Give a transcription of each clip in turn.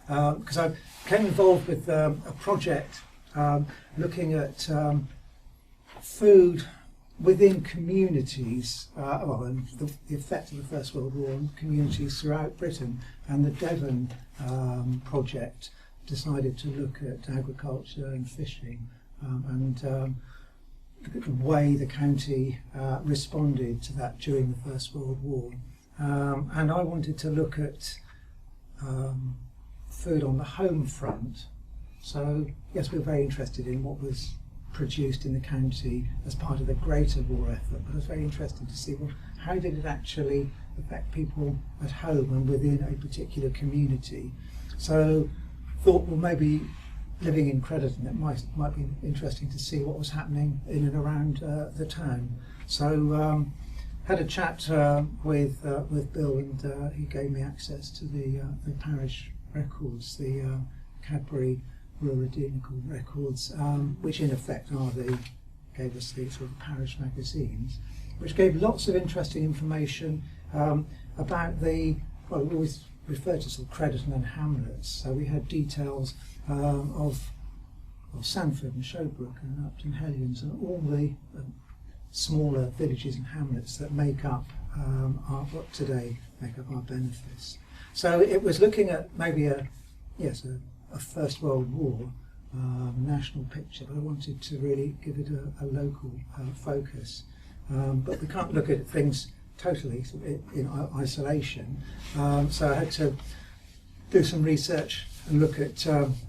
because I became involved with a project looking at food within communities, and the effect of the First World War on communities throughout Britain. And the Devon project decided to look at agriculture and fishing, and look at the way the county responded to that during the First World War. And I wanted to look at food on the home front. So yes, we were very interested in what was produced in the county as part of the greater war effort, but I was very interested to see, well, how did it actually affect people at home and within a particular community. So thought, well, maybe living in Crediton, it might be interesting to see what was happening in and around the town. So had a chat with Bill, and he gave me access to the parish records, the Cadbury Rural records, which in effect gave us the sort of parish magazines, which gave lots of interesting information about we always refer to sort of Crediton and hamlets. So we had details of Sandford and Showbrook and Upton Hellions and all the smaller villages and hamlets that make up what today make up our benefice. So it was looking at maybe a First World War national picture, but I wanted to really give it a local focus. But we can't look at things totally in isolation, so I had to do some research and look at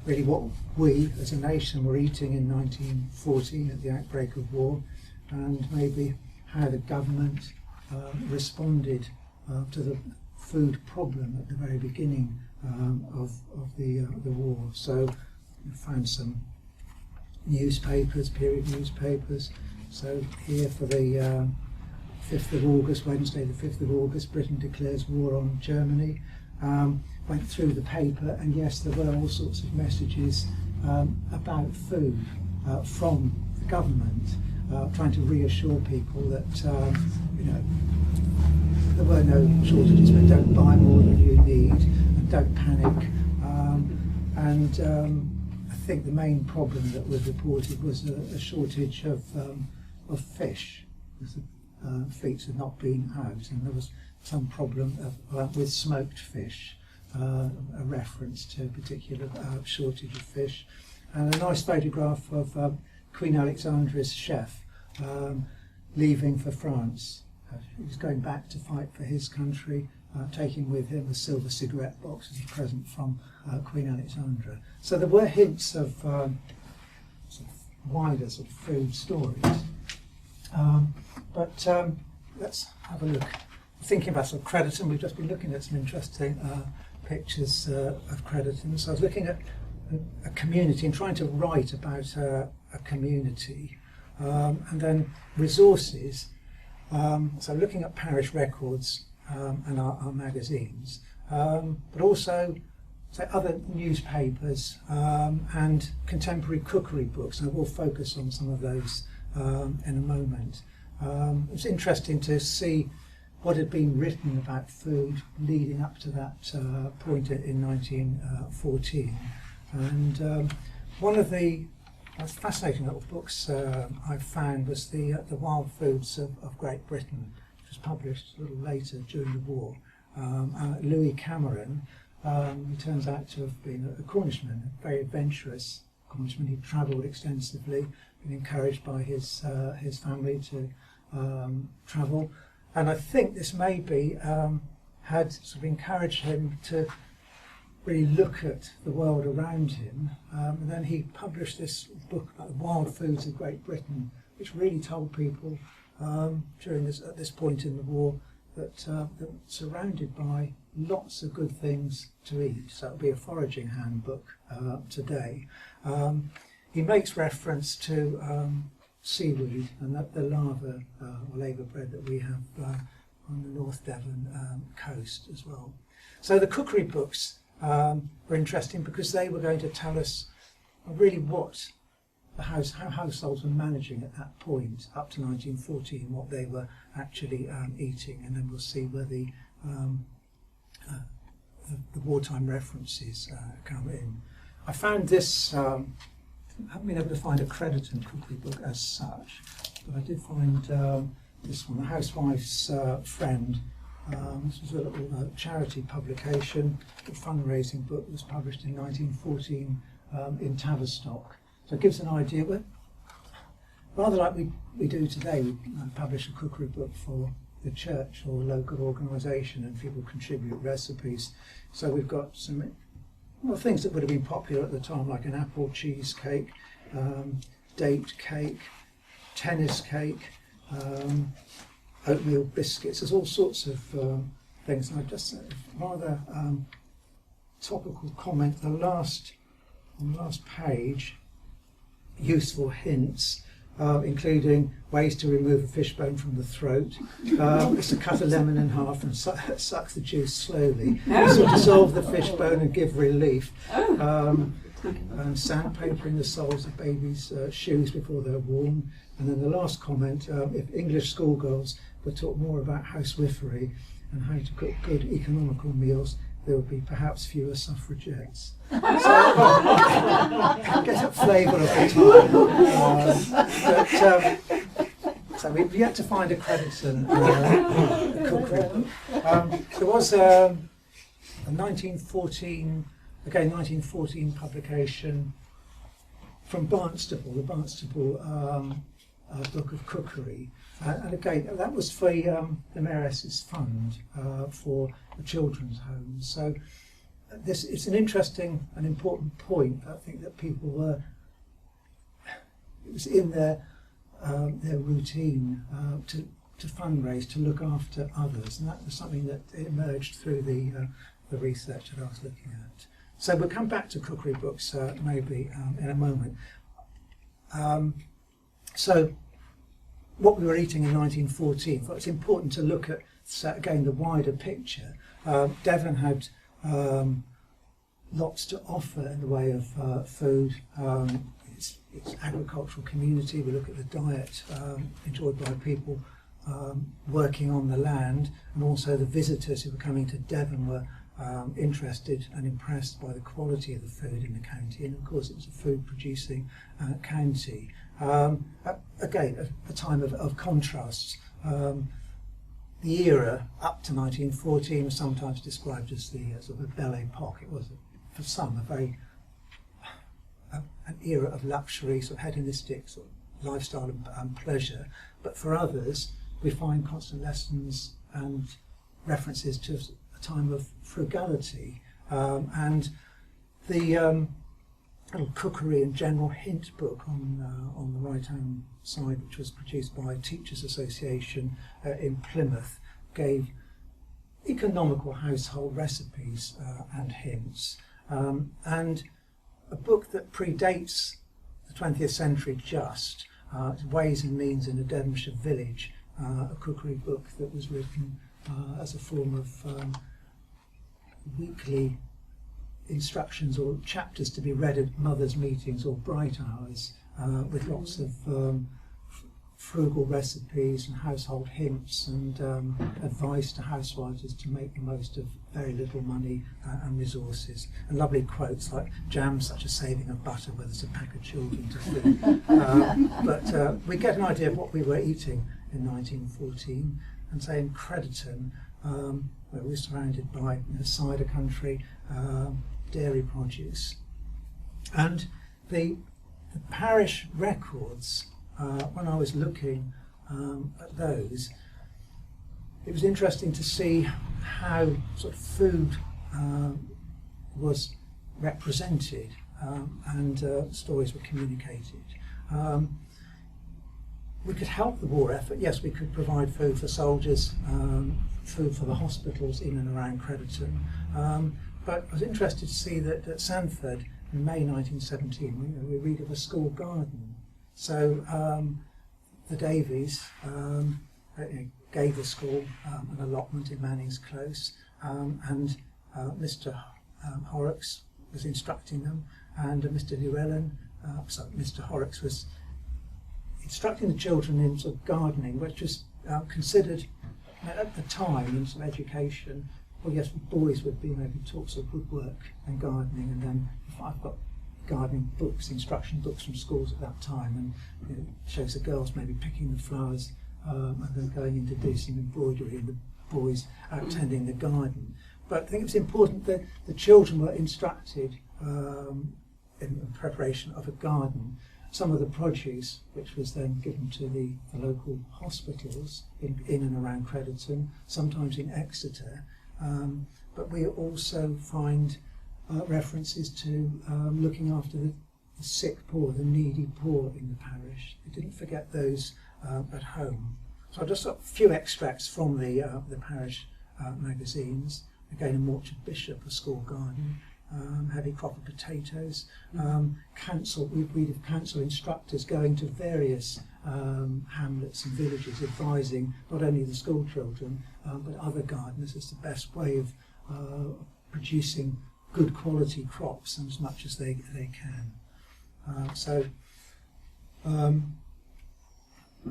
really what we as a nation were eating in 1914 at the outbreak of war, and maybe how the government responded to the food problem at the very beginning of the war. So we found some newspapers, period newspapers. So here for the 5th of August, Wednesday the 5th of August, Britain declares war on Germany. Went through the paper, and yes, there were all sorts of messages about food from the government, trying to reassure people that there were no shortages, but don't buy more than you need, and don't panic. I think the main problem that was reported was a shortage of fish. The fleets had not been out, and there was some problem with smoked fish, a reference to a particular shortage of fish, and a nice photograph of Queen Alexandra's chef leaving for France. He was going back to fight for his country, taking with him a silver cigarette box as a present from Queen Alexandra. So there were hints of sort of wider sort of food stories. But let's have a look. Thinking about sort of Crediton, we've just been looking at some interesting pictures of Crediton. So I was looking at a community and trying to write about a community, and then resources. So looking at parish records and our magazines, but also say other newspapers and contemporary cookery books. And I will focus on some of those in a moment. It was interesting to see what had been written about food leading up to that point in 1914. And one of the most fascinating little books I found was the Wild Foods of Great Britain, which was published a little later during the war. Louis Cameron, who turns out to have been a Cornishman, a very adventurous Cornishman. He travelled extensively, been encouraged by his family to travel, and I think this maybe had sort of encouraged him to really look at the world around him. And then he published this book about the wild foods of Great Britain, which really told people at this point in the war that they're surrounded by lots of good things to eat. So it would be a foraging handbook today. He makes reference to seaweed and the lava or laver bread that we have on the North Devon coast as well. So the cookery books were interesting because they were going to tell us really what how households were managing at that point up to 1914, what they were actually eating, and then we'll see where the the wartime references come in. I found this, I haven't been able to find a Crediton cookery book as such, but I did find this one, The Housewife's Friend. This was a little charity publication, a fundraising book that was published in 1914 in Tavistock. So it gives an idea, but rather like we do today, we publish a cookery book for the church or local organisation, and people contribute recipes. So we've got some things that would have been popular at the time, like an apple cheesecake, date cake, tennis cake, oatmeal biscuits. There's all sorts of things. And I just rather topical comment. On the last page, useful hints. Including ways to remove a fishbone from the throat, is to cut a lemon in half and suck the juice slowly. This will dissolve the fishbone and give relief. And sandpapering the soles of babies' shoes before they're worn. And then the last comment, if English schoolgirls were taught more about housewifery and how to cook good economical meals, there would be perhaps fewer suffragettes. So, get a flavour of the time. So we've yet to find a Crediton cookery book. There was a 1914 publication from Barnstaple, the Barnstaple Book of Cookery. And again, that was for the Mayoress's Fund for the children's homes. So it's an interesting and important point. I think that people were, it was in their routine to fundraise, to look after others, and that was something that emerged through the research that I was looking at. So we'll come back to cookery books maybe in a moment. So what we were eating in 1914, but it's important to look at, again, the wider picture. Devon had lots to offer in the way of food. It's agricultural community. We look at the diet enjoyed by people working on the land, and also the visitors who were coming to Devon were interested and impressed by the quality of the food in the county, and of course it was a food producing county. Again, a time of contrasts. The era up to 1914 was sometimes described as the sort of Belle Epoque. It was, for some, a very an era of luxury, sort of hedonistic sort of lifestyle and pleasure. But for others, we find constant lessons and references to a time of frugality, and the little cookery and general hint book on the right hand side, which was produced by Teachers Association in Plymouth, gave economical household recipes and hints, and a book that predates the 20th century just, Ways and Means in a Devonshire Village, a cookery book that was written as a form of weekly instructions or chapters to be read at mothers' meetings or bright hours, with lots of frugal recipes and household hints and advice to housewives as to make the most of very little money and resources. And lovely quotes like, "Jam's such a saving of butter where there's a pack of children to feed." But we get an idea of what we were eating in 1914, and say in Crediton, where we were surrounded by cider country, dairy produce. And the parish records, when I was looking at those, it was interesting to see how sort of food was represented and stories were communicated. We could help the war effort. Yes, we could provide food for soldiers, food for the hospitals in and around Crediton. But I was interested to see that at Sandford in May 1917, we read of a school garden. So the Davies gave the school an allotment in Manning's Close, and Mr. Horrocks was instructing them, and Mr. Llewellyn, Mr. Horrocks was instructing the children in sort of gardening, which was considered at the time in some education well, yes, boys would be maybe taught sort of woodwork and gardening, and then I've got gardening books, instruction books from schools at that time, and it shows the girls maybe picking the flowers and then going in to do some embroidery, and the boys out tending the garden. But I think it was important that the children were instructed in preparation of a garden. Some of the produce, which was then given to the local hospitals in and around Crediton, sometimes in Exeter, but we also find references to looking after the sick poor, the needy poor in the parish. They didn't forget those at home. So I'll just a few extracts from the parish magazines. Again, a Mortuard Bishop, a school garden, heavy crop of potatoes. We read of council instructors going to various hamlets and villages, advising not only the school children but other gardeners as the best way of producing good quality crops and as much as they can.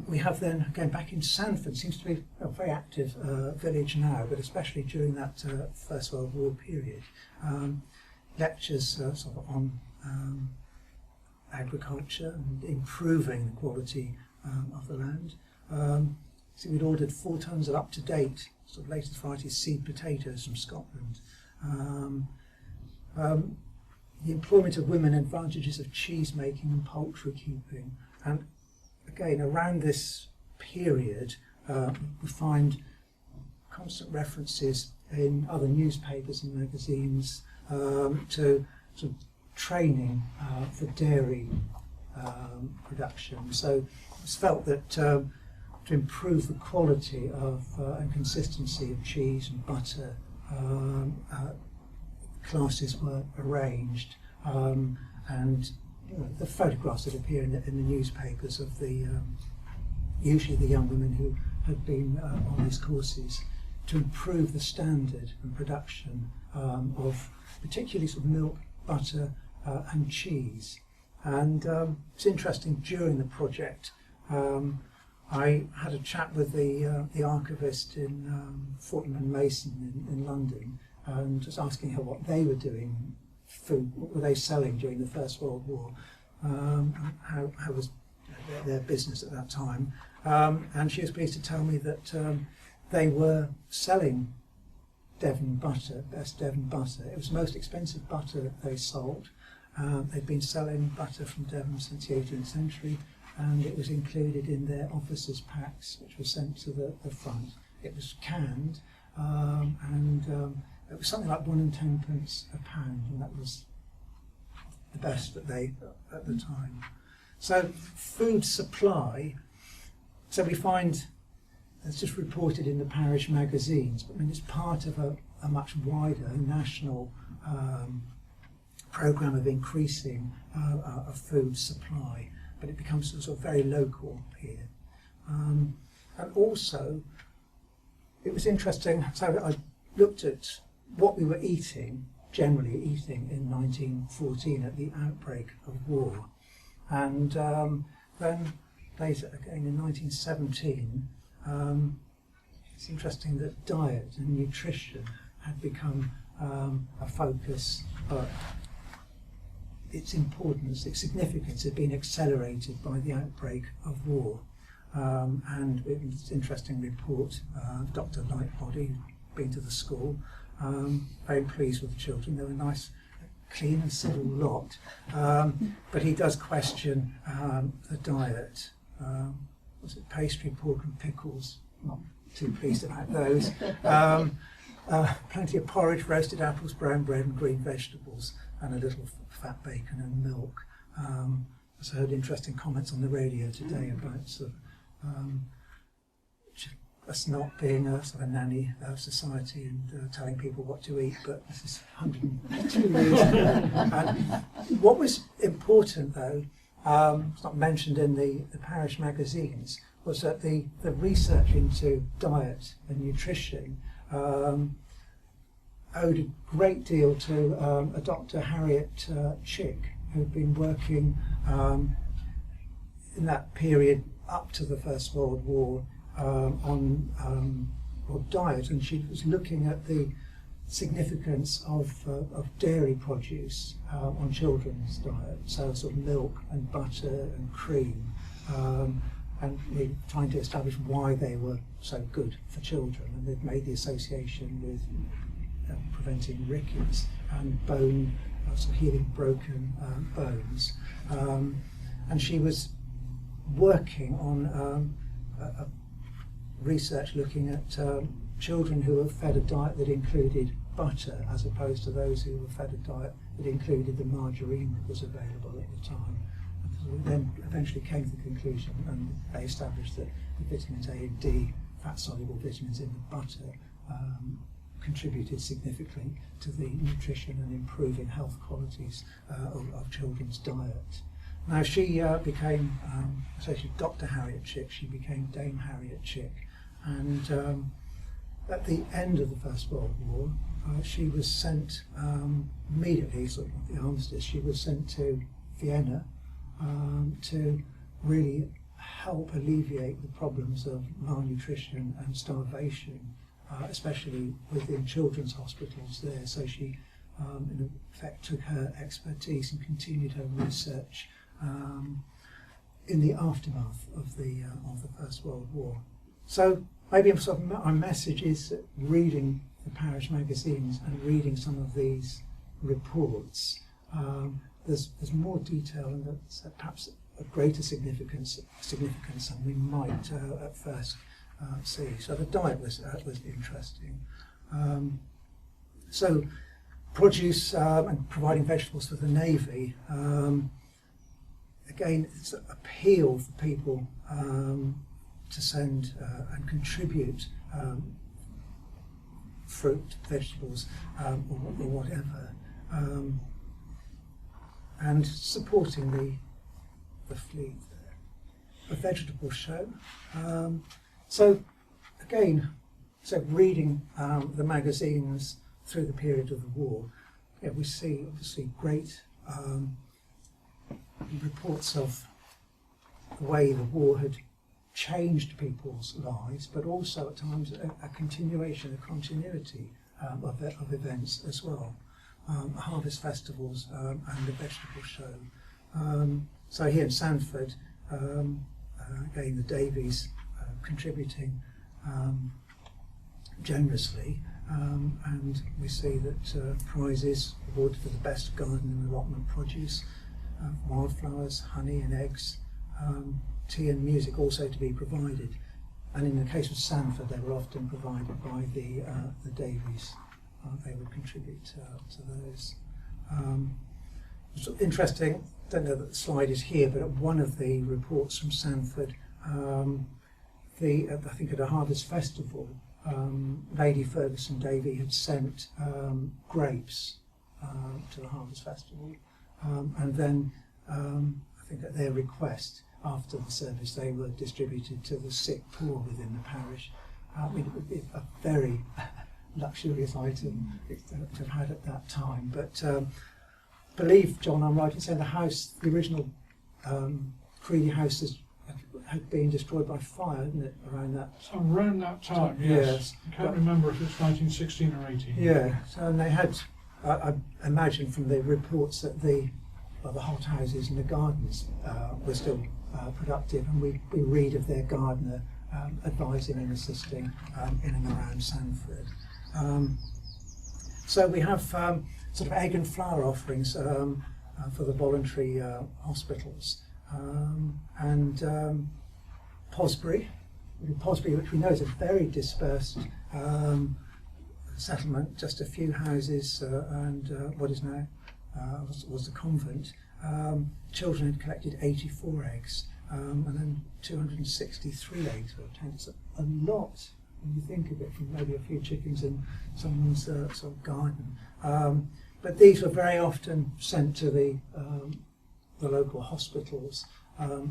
We have then, again, back in Sanford, seems to be a very active village now, but especially during that First World War period. Lectures sort of on agriculture and improving the quality of the land. So we'd ordered 4 tons of up-to-date, sort of latest variety seed potatoes from Scotland. The employment of women, advantages of cheese making and poultry keeping. And again, around this period, we find constant references in other newspapers and magazines to sort of training for dairy production. So it was felt that to improve the quality of and consistency of cheese and butter, classes were arranged, and the photographs that appear in the newspapers of the usually the young women who had been on these courses to improve the standard and production of particularly sort of milk, butter and cheese. And it's interesting, during the project I had a chat with the archivist in Fortnum & Mason in London, and just asking her what they were doing, food, what were they selling during the First World War, how was their business at that time, and she was pleased to tell me that they were selling Devon butter, best Devon butter. It was the most expensive butter that they sold. They'd been selling butter from Devon since the 18th century, and it was included in their officers' packs, which were sent to the front. It was canned, and it was something like 1 and 10p a pound, and that was the best that they at the time. So food supply. So we find it's just reported in the parish magazines, but I mean it's part of a much wider national programme of increasing a food supply, but it becomes sort of very local here. And also, it was interesting. So I looked at what we were generally eating in 1914 at the outbreak of war. And then later, again in 1917, it's interesting that diet and nutrition had become a focus, but its importance, its significance had been accelerated by the outbreak of war. And it was an interesting report, Dr. Lightbody, been to the school, very pleased with the children. They were nice, clean and civil lot, but he does question the diet. Was it pastry, pork and pickles? Not too pleased about those. Plenty of porridge, roasted apples, brown bread and green vegetables, and a little fat bacon and milk. I heard interesting comments on the radio today about sort of, us not being a sort of nanny society and telling people what to eat, but this is 102 years ago. And what was important, though, it's not mentioned in the parish magazines, was that the research into diet and nutrition owed a great deal to a Dr. Harriet Chick, who'd been working in that period up to the First World War on diet, and she was looking at the significance of dairy produce on children's diet, so sort of milk and butter and cream, and really trying to establish why they were so good for children, and they've made the association with preventing rickets and bone, sort of healing broken bones. And she was working on research looking at children who were fed a diet that included butter as opposed to those who were fed a diet that included the margarine that was available at the time. And then eventually came to the conclusion, and they established that the vitamins A and D, fat-soluble vitamins in the butter, contributed significantly to the nutrition and improving health qualities of children's diet. Now she became, essentially Dr. Harriet Chick, she became Dame Harriet Chick, and at the end of the First World War, she was sent immediately, sort of the armistice, she was sent to Vienna to really help alleviate the problems of malnutrition and starvation, especially within children's hospitals there. So she, in effect, took her expertise and continued her research in the aftermath of the First World War. So maybe sort of our message is that reading the parish magazines and reading some of these reports, there's more detail and there's perhaps a greater significance than we might at first see. So the diet was interesting. So produce and providing vegetables for the Navy. Again, it's an appeal for people to send and contribute fruit, vegetables, or whatever, and supporting the fleet there. A vegetable show. So again, reading the magazines through the period of the war, we see obviously great reports of the way the war had changed people's lives, but also at times a continuation, a continuity of events as well. Harvest festivals and the vegetable show. So here in Sandford, again the Davies contributing generously, and we see that prizes awarded for the best garden and allotment produce, wildflowers, honey and eggs, tea and music also to be provided. And in the case of Sandford, they were often provided by the Davies. They would contribute to those. It's interesting, I don't know that the slide is here, but at one of the reports from Sandford, I think at a harvest festival, Lady Ferguson Davy had sent grapes to the harvest festival, and then I think at their request, after the service, they were distributed to the sick poor within the parish. I mean, it would be a very luxurious item to have had at that time. But I believe, John, I'm right in saying the original Creedy house had been destroyed by fire, hadn't it, around that? So around that time, yes. I can't remember if it's 1916 or 18. Yeah, so, and they had, I imagine from the reports that the hothouses and the gardens were still productive, and we read of their gardener advising and assisting in and around Sandford. So we have sort of egg and flour offerings for the voluntary hospitals, and Posbury, which we know is a very dispersed settlement, just a few houses and what is now was the convent. Children had collected 84 eggs, and then 263 eggs were obtained. It's a lot when you think of it, from maybe a few chickens in someone's sort of garden. But these were very often sent to the local hospitals.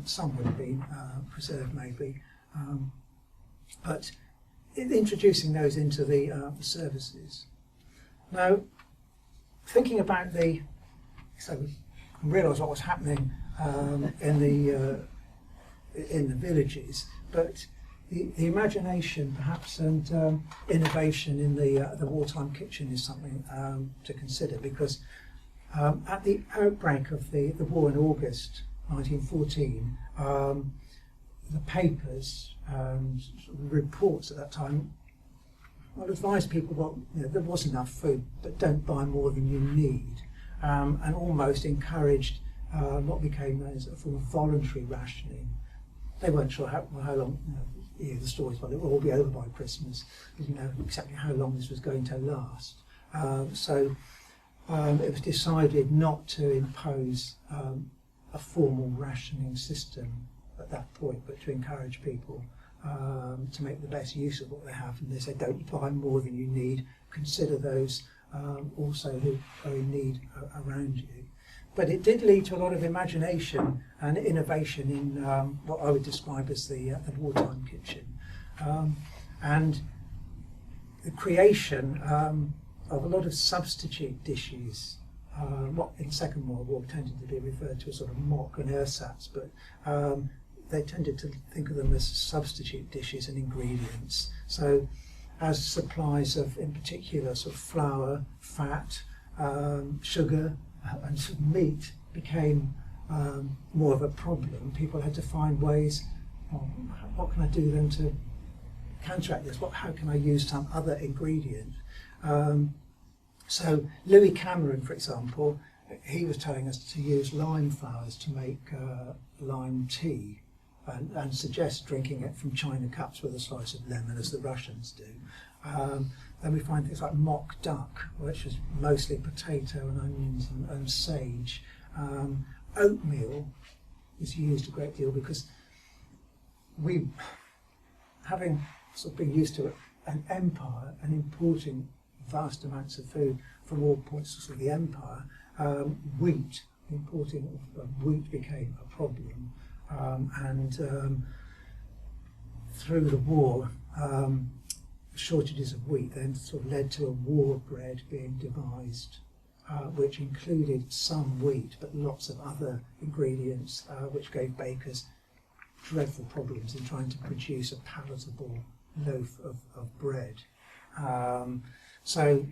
Some would have been preserved maybe, but introducing those into the services. Now, thinking about so we realise what was happening in the villages, but the imagination, perhaps, and innovation in the wartime kitchen is something to consider, because at the outbreak of the war in August 1914, the papers and reports at that time advised people, well, there was enough food, but don't buy more than you need, and almost encouraged what became known as a form of voluntary rationing. They weren't sure how long, the stories, well, it will all be over by Christmas. They didn't know exactly how long this was going to last. So it was decided not to impose a formal rationing system at that point, but to encourage people to make the best use of what they have. And they said, don't buy more than you need. Consider those also who are in need around you. But it did lead to a lot of imagination and innovation in what I would describe as the wartime kitchen. And the creation of a lot of substitute dishes, what in Second World War tended to be referred to as sort of mock and ersatz, but they tended to think of them as substitute dishes and ingredients. So as supplies of, in particular, sort of flour, fat, sugar, and sort of meat became more of a problem, people had to find ways, what can I do then to counteract this? How can I use some other ingredient? So Louis Cameron, for example, he was telling us to use lime flowers to make lime tea, and suggest drinking it from china cups with a slice of lemon, as the Russians do. Then we find things like mock duck, which is mostly potato and onions and sage. Oatmeal is used a great deal because we, having sort of been used to an empire and importing vast amounts of food from all points of the empire, importing wheat became a problem. And through the war, shortages of wheat then sort of led to a war bread being devised, which included some wheat but lots of other ingredients, which gave bakers dreadful problems in trying to produce a palatable loaf of bread. So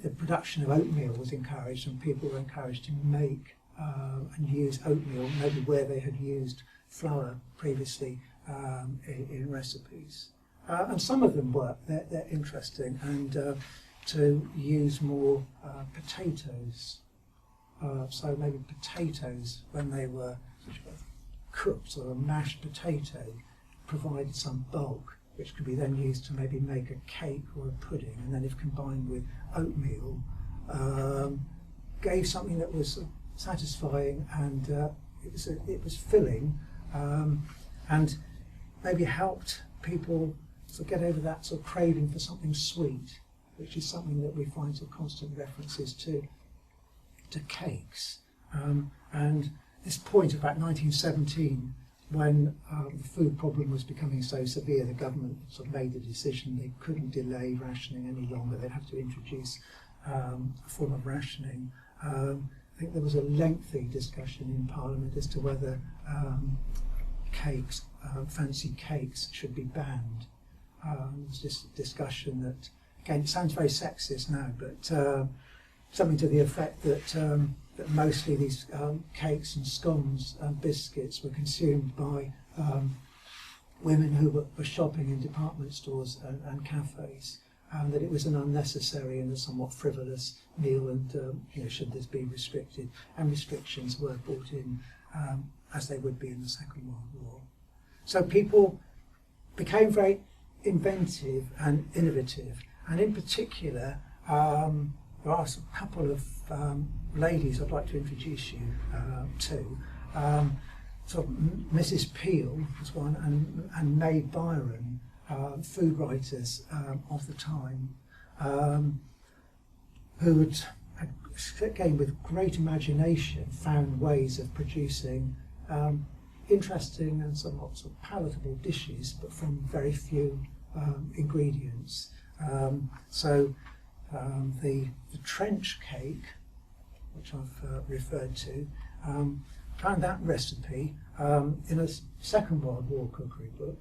the production of oatmeal was encouraged, and people were encouraged to make and use oatmeal, maybe where they had used flour previously in recipes. And some of them work, they're interesting, and to use more potatoes. So maybe potatoes, when they were cooked, or a mashed potato, provided some bulk, which could be then used to maybe make a cake or a pudding, and then if combined with oatmeal, gave something that was satisfying, and it was filling, and maybe helped people sort of get over that sort of craving for something sweet, which is something that we find sort of constant references to cakes. And this point about 1917, when the food problem was becoming so severe, the government sort of made the decision they couldn't delay rationing any longer. They'd have to introduce a form of rationing. I think there was a lengthy discussion in Parliament as to whether cakes, fancy cakes, should be banned. There's this discussion that, again, it sounds very sexist now, but something to the effect that that mostly these cakes and scones and biscuits were consumed by women who were shopping in department stores and cafes, and that it was an unnecessary and a somewhat frivolous meal, and should this be restricted? And restrictions were brought in as they would be in the Second World War. So people became very inventive and innovative, and in particular there are a couple of ladies I'd like to introduce you to. So Mrs. Peel was one, and May Byron, food writers of the time, who had, again with great imagination, found ways of producing interesting and somewhat sort of palatable dishes, but from very few ingredients. So the trench cake, which I've referred to, found that recipe in a Second World War cookery book,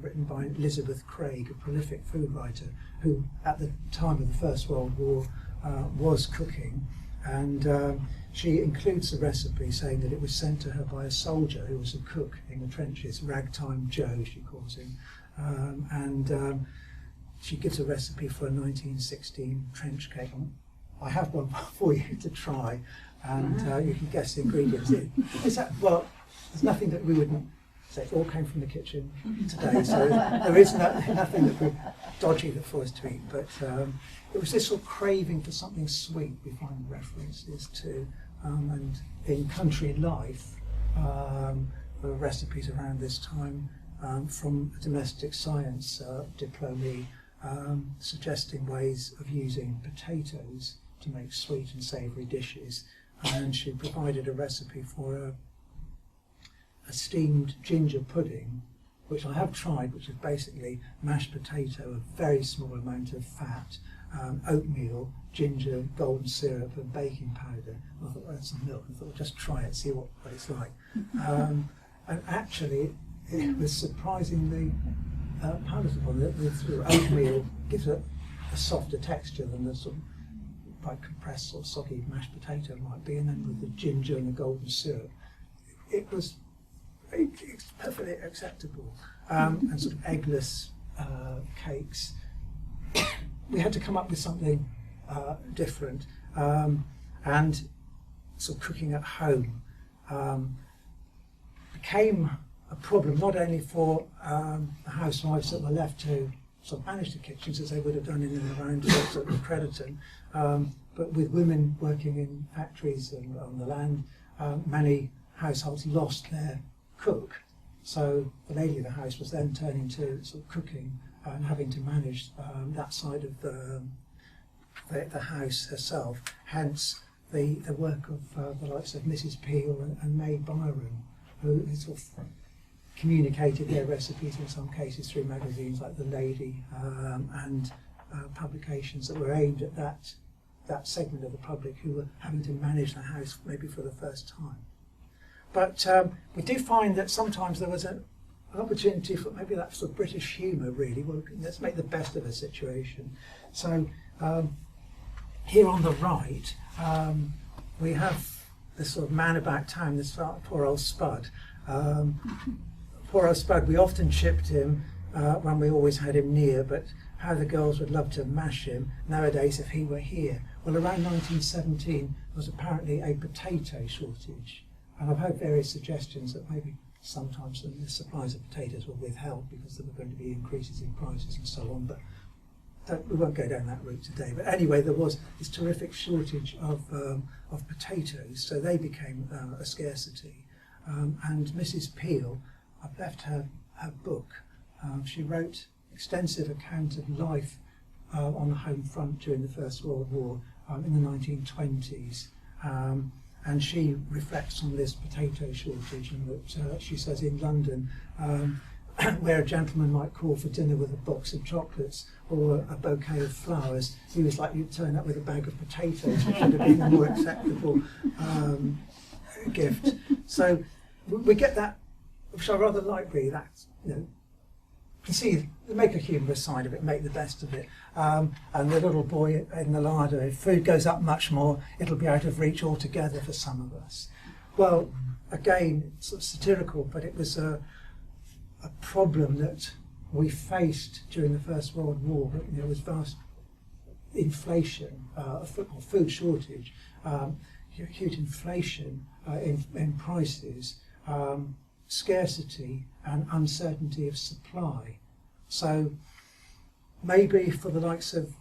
written by Elizabeth Craig, a prolific food writer, who at the time of the First World War was cooking, and she includes the recipe saying that it was sent to her by a soldier who was a cook in the trenches, Ragtime Joe she calls him, and she gives a recipe for a 1916 trench cake. I have one for you to try, and you can guess the ingredients. Well, there's nothing that we wouldn't say. It all came from the kitchen today, so there is nothing that would dodgy that for us to eat. But it was this sort of craving for something sweet we find references to, and in country life, there were recipes around this time from a domestic science diplomee suggesting ways of using potatoes to make sweet and savoury dishes, and she provided a recipe for a steamed ginger pudding, which I have tried, which is basically mashed potato, a very small amount of fat, oatmeal, ginger, golden syrup and baking powder. I thought, well, that's some milk. I thought, well, just try it, see what it's like. And actually, it was surprisingly palatable. The sort of oatmeal gives a softer texture than the sort of quite compressed or soggy mashed potato might be, and then with the ginger and the golden syrup, it's perfectly acceptable. And sort of eggless cakes. We had to come up with something different, and sort of cooking at home became a problem not only for the housewives that were left to sort of manage the kitchens as they would have done in and around sort of Crediton, but with women working in factories and on the land, many households lost their cook. So the lady of the house was then turning to sort of cooking and having to manage that side of the house herself. Hence the work of the likes of Mrs. Peel and May Byron, who sort of communicated their recipes in some cases through magazines like The Lady and publications that were aimed at that segment of the public who were having to manage the house maybe for the first time. But we do find that sometimes there was an opportunity for maybe that sort of British humour, really. Well, let's make the best of a situation. So here on the right, we have this sort of man about town, this poor old Spud. Poor old Spud, we often chipped him when we always had him near, but how the girls would love to mash him nowadays if he were here. Well, around 1917, there was apparently a potato shortage. And I've heard various suggestions that maybe sometimes the supplies of potatoes were withheld because there were going to be increases in prices and so on, but we won't go down that route today. But anyway, there was this terrific shortage of potatoes, so they became a scarcity. And Mrs. Peel, I've left her book. She wrote extensive account of life on the home front during the First World War in the 1920s. And she reflects on this potato shortage, and that she says in London, where a gentleman might call for dinner with a box of chocolates or a bouquet of flowers, he was likely to turn up with a bag of potatoes, which would have been a more acceptable gift. So we get that, which I rather like, really, that, you know, can see, make a humorous side of it, make the best of it. And the little boy in the larder, if food goes up much more, it'll be out of reach altogether for some of us. Well, again, sort of satirical, but it was a problem that we faced during the First World War. There was vast inflation, food shortage, huge inflation in prices, scarcity and uncertainty of supply. So maybe for the likes of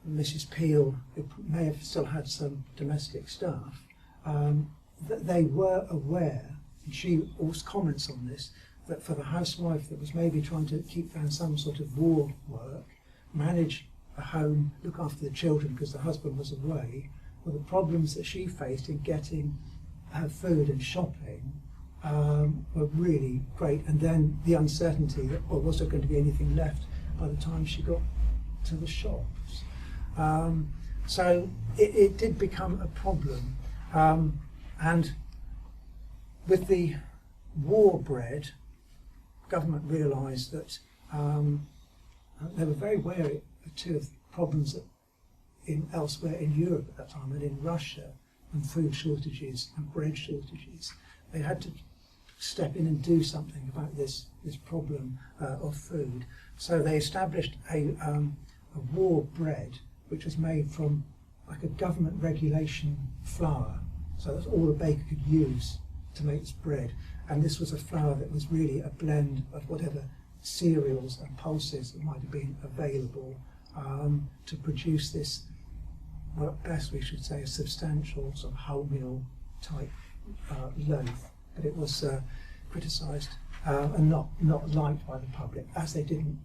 Mrs. Peel, who may have still had some domestic staff, that they were aware, and she also comments on this, that for the housewife that was maybe trying to keep down some sort of war work, manage a home, look after the children because the husband was away, well, the problems that she faced in getting her food and shopping were really great, and then the uncertainty that, well, was there going to be anything left by the time she got to the shops? So it did become a problem, and with the war bread government realised that they were very wary too of problems that elsewhere in Europe at that time and in Russia, and food shortages and bread shortages. They had to step in and do something about this problem of food. So they established a war bread, which was made from like a government regulation flour. So that's all a baker could use to make this bread. And this was a flour that was really a blend of whatever cereals and pulses that might have been available to produce this, well, at best we should say, a substantial sort of wholemeal type loaf. But it was criticised and not liked by the public, as they didn't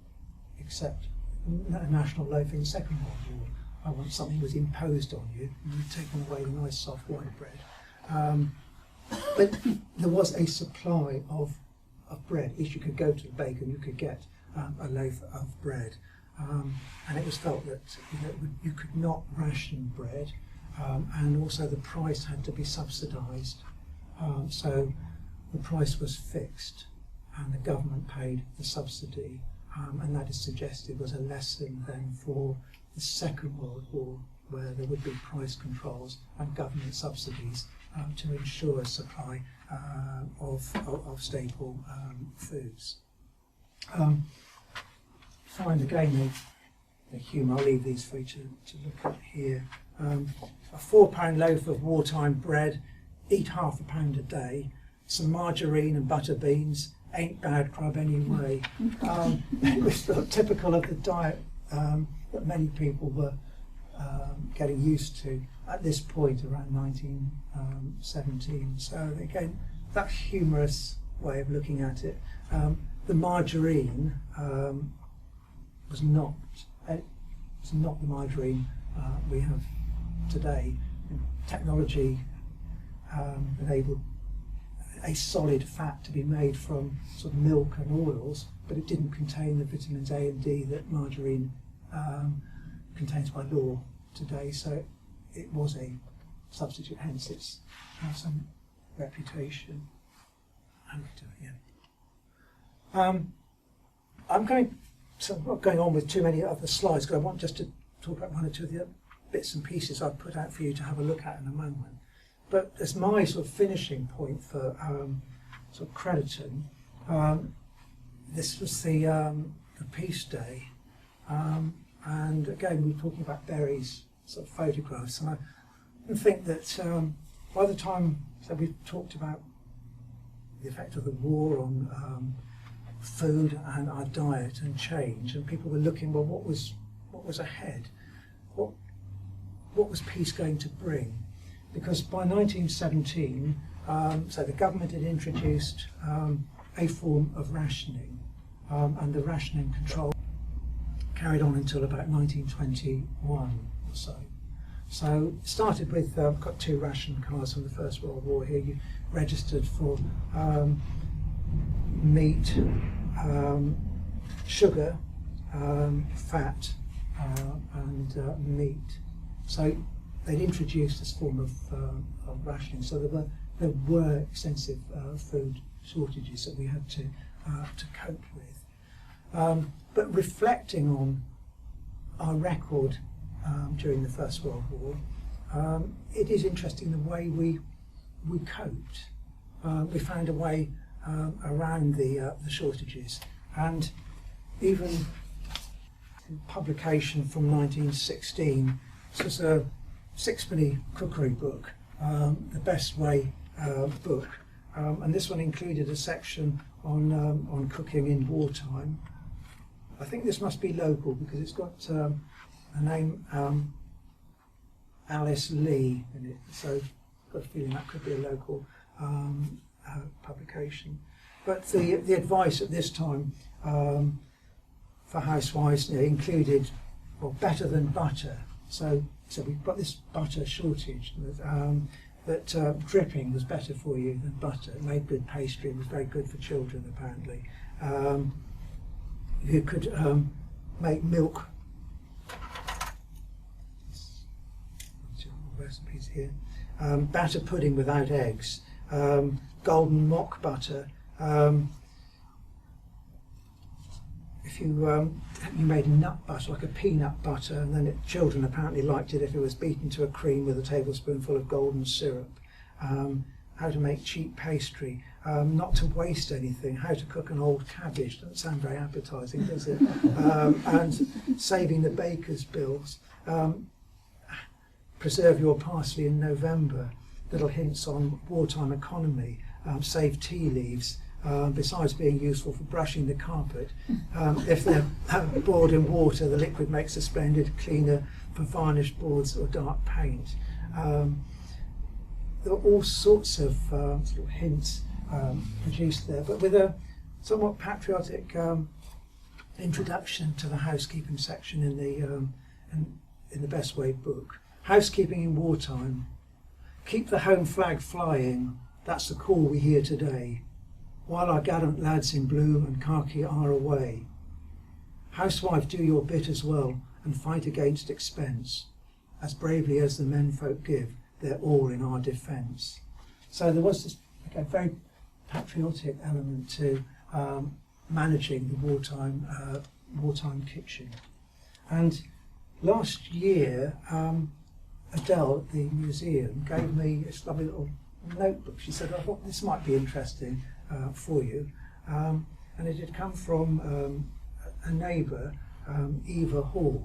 accept a national loaf in the Second World War. I want something that was imposed on you, and you've taken away the nice soft white bread. But there was a supply of bread. At least you could go to the baker and you could get a loaf of bread. And it was felt that you could not ration bread, and also the price had to be subsidised. So the price was fixed, and the government paid the subsidy, and that is suggested was a lesson then for the Second World War, where there would be price controls and government subsidies to ensure supply of staple foods. Find again the humour. I'll leave these for you to look at here. A £4 loaf of wartime bread, eat half a pound a day, some margarine and butter beans, ain't bad grub anyway. It was sort of typical of the diet that many people were getting used to at this point around 1917. So again, that humorous way of looking at it. The margarine was not the margarine we have today. Technology enabled a solid fat to be made from sort of milk and oils, but it didn't contain the vitamins A and D that margarine contains by law today. So it was a substitute, hence its some reputation. I'm not going on with too many other slides, because I want just to talk about one or two of the bits and pieces I've put out for you to have a look at in a moment. But as my sort of finishing point for sort of Crediton, this was the Peace Day, and again we're talking about Berry's sort of photographs, and I think that by the time we've talked about the effect of the war on food and our diet and change, and people were looking, well, what was ahead? What was peace going to bring? Because by 1917, so the government had introduced a form of rationing, and the rationing control carried on until about 1921 or so. So it started with, I've got 2 ration cards from the First World War here. You registered for meat, sugar, fat, and meat. So they'd introduced this form of rationing. So there were extensive food shortages that we had to cope with. But reflecting on our record during the First World War, it is interesting the way we coped. We found a way around the shortages, and even publication from 1916. This was a 6-penny cookery book, the Best Way book, and this one included a section on cooking in wartime. I think this must be local because it's got a name Alice Lee in it, so I've got a feeling that could be a local publication. But the advice at this time for housewives included, well, better than butter. So we've got this butter shortage, that dripping was better for you than butter. It made good pastry and was very good for children, apparently. You could make milk. Recipes here. Batter pudding without eggs. Golden mock butter. if you made a nut butter, like a peanut butter, and then children apparently liked it if it was beaten to a cream with a tablespoonful of golden syrup. How to make cheap pastry, not to waste anything, how to cook an old cabbage, doesn't sound very appetising, does it? And saving the baker's bills. Preserve your parsley in November, little hints on wartime economy, save tea leaves, besides being useful for brushing the carpet. If they're boiled in water, the liquid makes a splendid cleaner for varnished boards or dark paint. There are all sorts of sort of hints produced there, but with a somewhat patriotic introduction to the housekeeping section in the Best Way book. Housekeeping in wartime. Keep the home flag flying, that's the call we hear today, while our gallant lads in blue and khaki are away. Housewife, do your bit as well and fight against expense, as bravely as the menfolk give their all in our defence. So there was this very patriotic element to managing the wartime kitchen. And last year, Adele at the museum gave me this lovely little notebook. She said, I thought this might be interesting for you. And it had come from a neighbour, Eva Hall.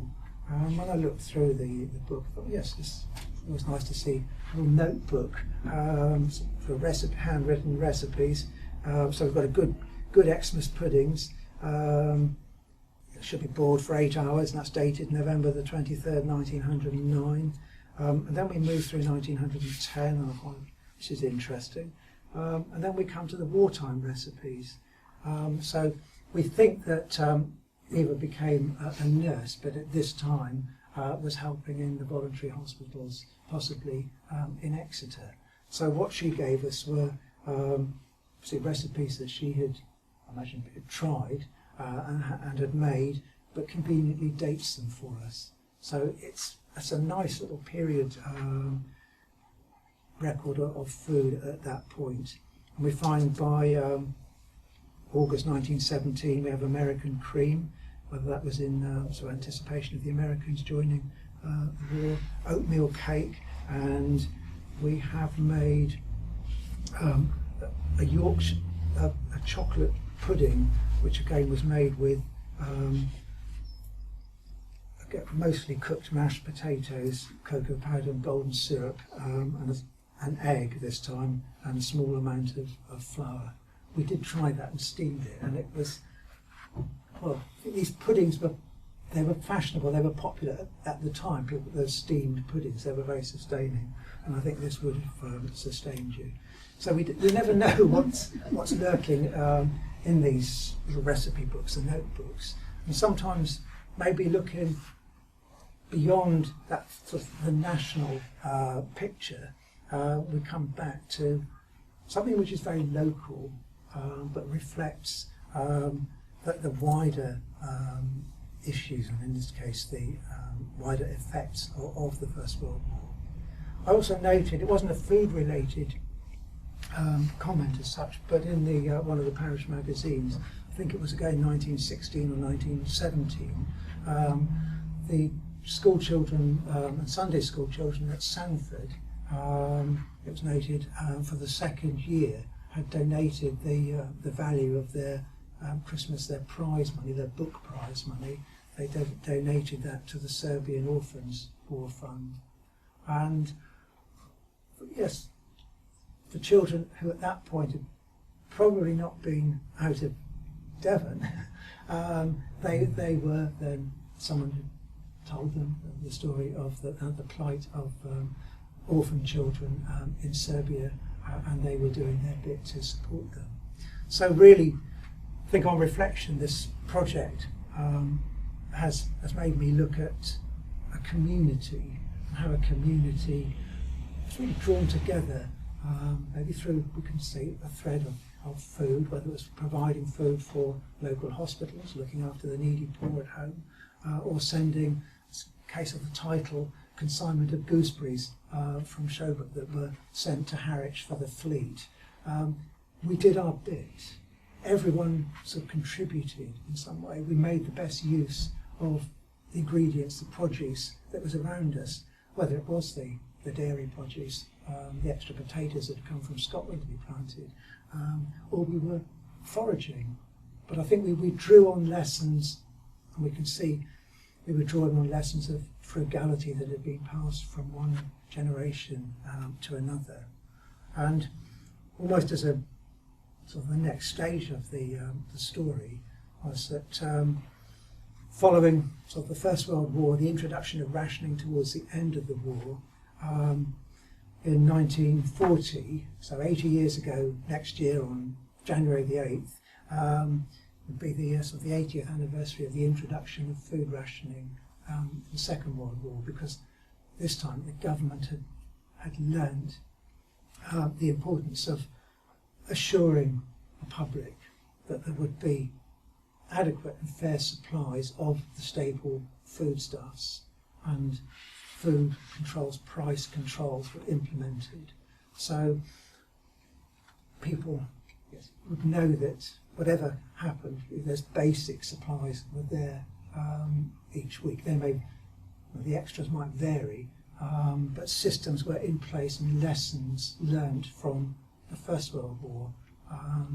When I looked through the book, I thought, yes, it was nice to see a little notebook for handwritten recipes. So we've got a good Xmas puddings. It should be boiled for 8 hours, and that's dated November the 23rd, 1909. And then we move through 1910, and I thought, this is interesting. And then we come to the wartime recipes. So we think that Eva became a nurse, but at this time was helping in the voluntary hospitals, possibly in Exeter. So what she gave us were recipes that she had, I imagine, tried and had made, but conveniently dates them for us. So it's a nice little period record of food at that point. And we find by August 1917 we have American cream, whether that was in anticipation of the Americans joining the war, oatmeal cake, and we have made a Yorkshire a chocolate pudding, which again was made with mostly cooked mashed potatoes, cocoa powder and golden syrup, and an egg this time, and a small amount of flour. We did try that and steamed it, and it was, well, these puddings were fashionable, they were popular at the time, those steamed puddings, they were very sustaining, and I think this would have sustained you. So we never know what's lurking in these little recipe books and notebooks, and sometimes maybe looking beyond that sort of the national picture, we come back to something which is very local, but reflects the wider issues, and in this case the wider effects of the First World War. I also noted, it wasn't a food-related comment as such, but in the one of the parish magazines, I think it was again 1916 or 1917, the school children and Sunday school children at Sanford, it was noted, for the second year had donated the value of their Christmas, their prize money, their book prize money. They donated that to the Serbian Orphans War Fund. And yes, for children who at that point had probably not been out of Devon, they were then, someone had told them the story of the plight of orphan children in Serbia, and they were doing their bit to support them. So really, I think on reflection, this project has made me look at a community, and how a community is really drawn together, maybe through, we can say, a thread of food, whether it was providing food for local hospitals, looking after the needy poor at home, or sending, in the case of the title, consignment of gooseberries from Showbrook that were sent to Harwich for the fleet. We did our bit. everyone sort of contributed in some way. We made the best use of the ingredients, the produce that was around us, whether it was the dairy produce, the extra potatoes that had come from Scotland to be planted, or we were foraging. But I think we drew on lessons, and we can see we were drawing on lessons of frugality that had been passed from one generation to another. And almost as a sort of the next stage of the story was that following sort of the First World War, the introduction of rationing towards the end of the war, in 1940, so 80 years ago next year on January the 8th, would be the sort of the 80th anniversary of the introduction of food rationing in the Second World War, because this time the government had learned the importance of assuring the public that there would be adequate and fair supplies of the staple foodstuffs, and food controls, price controls were implemented. So people would know that whatever happened, there's basic supplies were there each week. The extras might vary, but systems were in place and lessons learned from the First World War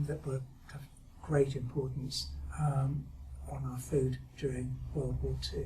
that were of great importance on our food during World War II.